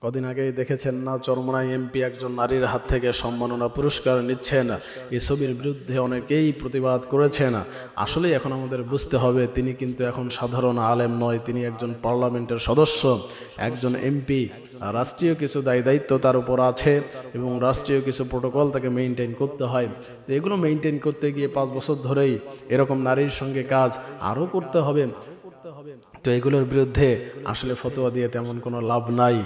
কদিন আগেই দেখেছেন না, চরমোনাই এমপি একজন নারীর হাত থেকে সম্মাননা পুরস্কার নিচ্ছেন। এই ছবির বিরুদ্ধে অনেকেই প্রতিবাদ করেছেন। আসলে এখন আমাদের বুঝতে হবে, তিনি কিন্তু এখন সাধারণ আলেম নয়, তিনি একজন পার্লামেন্টের সদস্য, একজন এমপি। রাষ্ট্রীয় কিছু দায়িত্ব তার উপর আছে এবং রাষ্ট্রীয় কিছু প্রোটোকল তাকে মেনটেন করতে হয়। তো এগুলো মেনটেন করতে গিয়ে 5 বছর ধরেই এরকম নারীর সঙ্গে কাজ আরও করতে হবে। তো এগুলোর বিরুদ্ধে আসলে ফতোয়া দিয়ে তেমন কোনো লাভ নাই।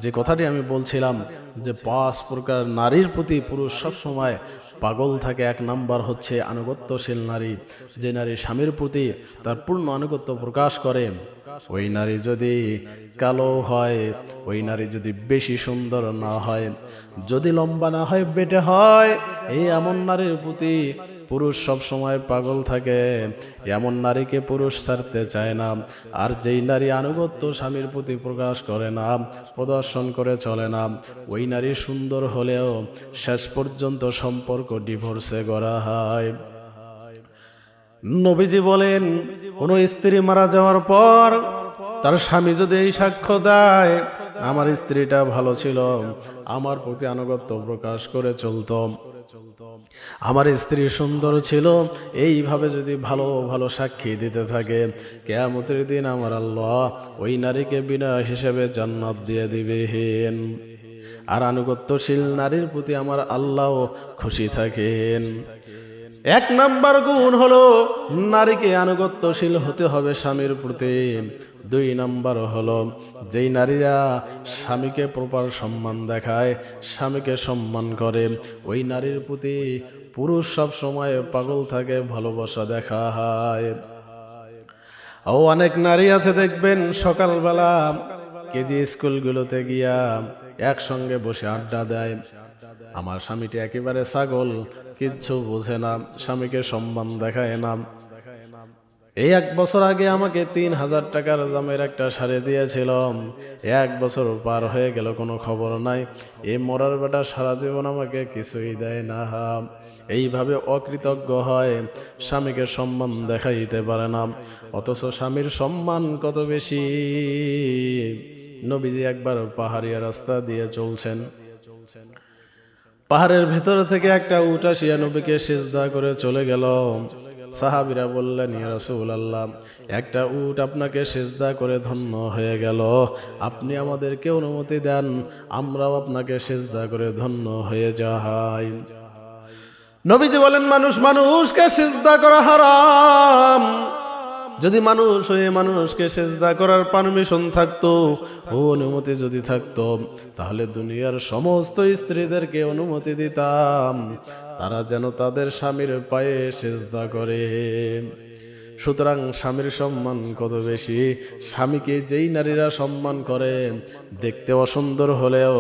যে কথাটি আমি বলছিলাম যে 5 প্রকার নারীর প্রতি পুরুষ সবসময় পাগল থাকে। 1 নাম্বার হচ্ছে আনুগত্যশীল নারী। যে নারী স্বামীর প্রতি তার পূর্ণ আনুগত্য প্রকাশ করে, ওই নারী যদি কালো হয়, ওই নারী যদি বেশি সুন্দর না হয়, যদি লম্বা না হয়, বেটে হয়, এই এমন নারীর প্রতি পুরুষ সব সময় পাগল থাকে। এমন নারীকে পুরুষ ছাড়তে চায় না। আর যেই নারী আনুগত্য স্বামীর প্রতি প্রকাশ করে না, প্রদর্শন করে চলে না, ওই নারী সুন্দর হলেও শেষ পর্যন্ত সম্পর্ক ডিভোর্সে গড়া হয়। নবীজি বলেন, কোনো স্ত্রী মারা যাওয়ার পর তার স্বামী যদি এই সাক্ষ্য দেয়, আমার স্ত্রীটা ভালো ছিল, আমার প্রতি আনুগত্য প্রকাশ করে চলতো, আমার স্ত্রী সুন্দর ছিল, এইভাবে যদি ভালো ভালো সাক্ষী দিতে থাকে, কিয়ামতের দিন আমার আল্লাহ ওই নারীকে বিনা হিসেবে জান্নাত দিয়ে দিবেন। আর আনুগত্যশীল নারীর প্রতি আমার আল্লাহ খুশি থাকেন। 1 নাম্বার গুণ হলো নারীকে আনুগত্যশীল হতে হবে স্বামীর প্রতি। 2 নাম্বার হলো যেই নারীরা স্বামীকে প্রপার সম্মান দেখায়, স্বামীকে সম্মান করে, ওই নারীর প্রতি পুরুষ সব সময় পাগল থাকে, ভালোবাসা দেখায়। অনেক নারী আছে দেখবেন সকালবেলা কেজি স্কুলগুলোতে গিয়া একসঙ্গে বসে আড্ডা দেয়। আমার স্বামীটি একেবারে ছাগল, কিচ্ছু বোঝে না, স্বামীকে সম্মান দেখায় না। এই 1 বছর আগে আমাকে 3000 টাকার দামের একটা শাড়ি দিয়েছিল, 1 বছর পার হয়ে গেল, কোনো খবর নাই। এই মরার বেটা সারা জীবন আমাকে কিছুই দেয় না। এইভাবে অকৃতজ্ঞ হয়, স্বামীকে সম্মান দেখাইতে পারে না। অথচ স্বামীর সম্মান কত বেশি। নবীজি একবার পাহাড়িয়া রাস্তা দিয়ে চলছেন, পাহাড়ের ভেতর থেকে একটা উট আসিয়া নবীকে সিজদা করে চলে গেল। সাহাবীরা বললেন, ইয়া রাসূলুল্লাহ, একটা উট আপনাকে সিজদা করে ধন্য হয়ে গেল, আপনি আমাদেরকে অনুমতি দেন, আমরাও আপনাকে সিজদা করে ধন্য হয়ে যাই। নবীজি বলেন, মানুষকে সিজদা করা হারাম। যদি মানুষ হয়ে মানুষকে সেজদা করার পারমিশন থাকতো, ও অনুমতি যদি থাকতো, তাহলে দুনিয়ার সমস্ত স্ত্রীদেরকে অনুমতি দিতাম, তারা যেন তাদের স্বামীর পায়ে সেজদা করে। সুতরাং স্বামীর সম্মান কত বেশি। স্বামীকে যেই নারীরা সম্মান করে, দেখতে অসুন্দর হলেও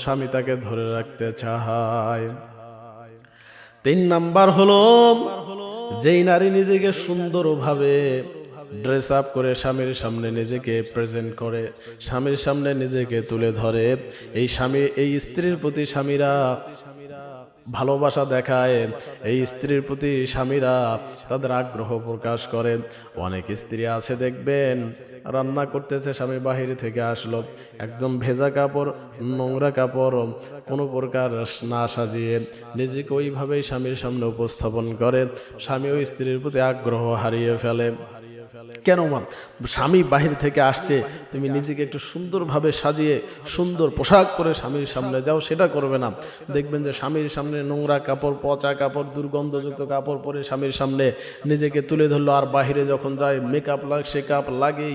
স্বামী তাকে ধরে রাখতে চায়। 3 নাম্বার হলো যেই নারী নিজেকে সুন্দরভাবে ড্রেস আপ করে স্বামীর সামনে নিজেকে প্রেজেন্ট করে, স্বামীর সামনে নিজেকে তুলে ধরে, এই স্ত্রীর প্রতি স্বামীরা ভালোবাসা দেখায়, এই স্ত্রীর প্রতি স্বামীরা তাদের আগ্রহ প্রকাশ করে। অনেক স্ত্রী আছে দেখবেন, রান্না করতেছে, স্বামী বাহির থেকে আসলো, একদম ভেজা কাপড়, নোংরা কাপড়, কোনো প্রকার না সাজিয়ে নিজেকে ওইভাবেই স্বামীর সামনে উপস্থাপন করে। স্বামী ওই স্ত্রীর প্রতি আগ্রহ হারিয়ে ফেলে। কেন মা, স্বামী বাহির থেকে আসছে, তুমি নিজেকে একটু সুন্দরভাবে সাজিয়ে সুন্দর পোশাক পরে স্বামীর সামনে যাও, সেটা করবে না। দেখবেন যে স্বামীর সামনে নোংরা কাপড়, পচা কাপড়, দুর্গন্ধযুক্ত কাপড় পরে স্বামীর সামনে নিজেকে তুলে ধরলো। আর বাহিরে যখন যায় মেকআপ লাগে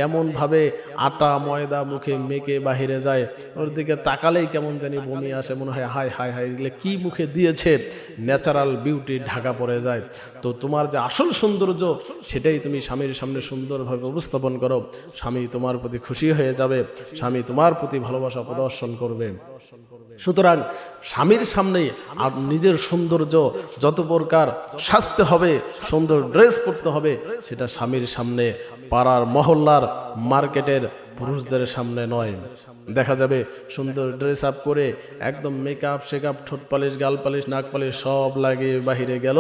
এমনভাবে আটা ময়দা মুখে মেখে বাহিরে যায়, ওর দিকে তাকালেই কেমন জানি বমি আসে, মনে হয় হায় হায় হায়, এগুলো কি মুখে দিয়েছে। ন্যাচারাল বিউটি ঢাকা পড়ে যায়। তো তোমার যে আসল সৌন্দর্য, সেটাই তুমি স্বামীর সামনে সুন্দরভাবে উপস্থাপন করো, স্বামী তোমার প্রতি খুশি হয়ে যাবে, স্বামী তোমার প্রতি ভালোবাসা প্রদর্শন করবে। সুতরাং স্বামীর সামনে আর নিজের সৌন্দর্য যত প্রকার সাজতে হবে, সুন্দর ড্রেস পরতে হবে, সেটা স্বামীর সামনে, পাড়ার মহল্লার মার্কেটের পুরুষদের সামনে নয়। দেখা যাবে সুন্দর ড্রেস আপ করে একদম মেকআপ শেকআপ, ঠোঁট পালিশ, গাল পালিশ, নাক পালিশ সব লাগিয়ে বাহিরে গেল,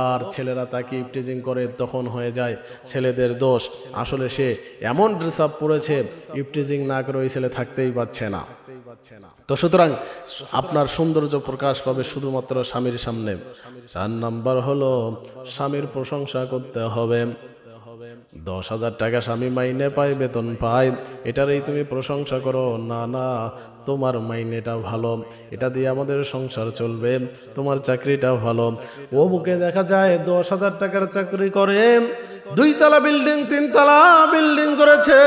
আর ছেলেরা তাকে ইপটিজিং করে। তখন হয়ে যায় ছেলেদের দোষ। আসলে সে এমন ড্রেস আপ পরেছে, ইপটিজিং না করে ওই ছেলে থাকতেই পারছে না। তো সুতরাং আপনার সৌন্দর্য প্রকাশ পাবে শুধুমাত্র স্বামীর সামনে। 4 নাম্বার হলো স্বামীর প্রশংসা করতে হবে। 10,000 টাকা স্বামী মাইনে পায়, বেতন পায়, এটারই তুমি প্রশংসা করো না, না তোমার মাইনেটা ভালো, এটা দিয়ে আমাদের সংসার চলবে, তোমার চাকরিটা ভালো। ও বুকে দেখা যায় 10,000 টাকার চাকরি করে, 2 তলা বিল্ডিং 3 তলা বিল্ডিং করেছে,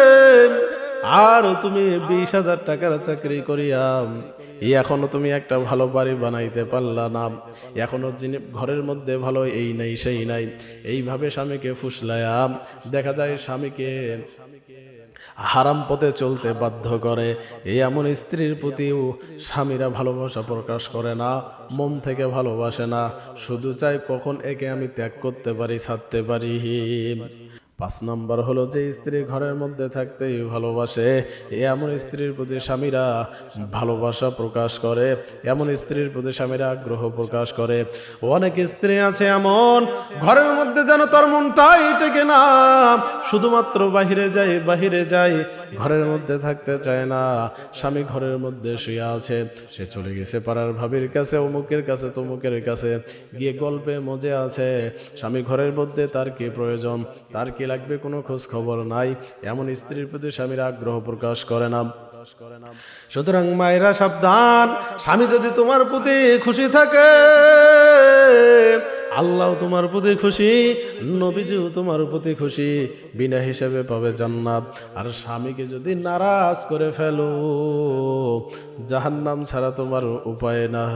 আর তুমি 20,000 টাকার চাকরি করিয়া এখনো তুমি একটা ভালো বাড়ি বানাইতে পারলা না, এখনো যিনি ঘরের মধ্যে ভালো এই নাই সেই নাই, এইভাবে স্বামীকে ফুসলায়া দেখা যায় স্বামীকে হারাম পথে চলতে বাধ্য করে। এই এমন স্ত্রীর প্রতিও স্বামীরা ভালোবাসা প্রকাশ করে না, মন থেকে ভালোবাসে না, শুধু চাই কখন একে আমি ত্যাগ করতে পারি, ছাড়তে পারি। 5 নম্বর হলো যে স্ত্রী ঘরের মধ্যে থাকতেই ভালোবাসে, এমন স্ত্রীর প্রতি স্বামীরা ভালোবাসা প্রকাশ করে, এমন স্ত্রীর প্রতি স্বামীরা আগ্রহ প্রকাশ করে। অনেক স্ত্রী আছে এমন, ঘরের মধ্যে যেন তার মনটাই টেকে না, শুধুমাত্র বাহিরে যায় বাহিরে যায়, ঘরের মধ্যে থাকতে চায় না। স্বামী ঘরের মধ্যে শুয়ে আছে, সে চলে গেছে পাড়ার ভাবির কাছে, অমুকের কাছে, তমুকের কাছে গিয়ে গল্পে মজে আছে। স্বামী ঘরের মধ্যে, তার কি প্রয়োজন, তার কি লাগবে, কোনো খোঁজ খবর নাই। এমন স্ত্রীর প্রতি স্বামীর আগ্রহ প্রকাশ করে না। সুতরাং মায়েরা সাবধান, স্বামী যদি তোমার প্রতি খুশি থাকে, আল্লাহ তোমার প্রতি খুশি, নবীজিও তোমার প্রতি খুশি, বিনা হিসাবে পাবে জান্নাত। আর স্বামীকে যদি নারাজ করে ফেলো, জাহান্নাম ছাড়া তোমার উপায় নাই।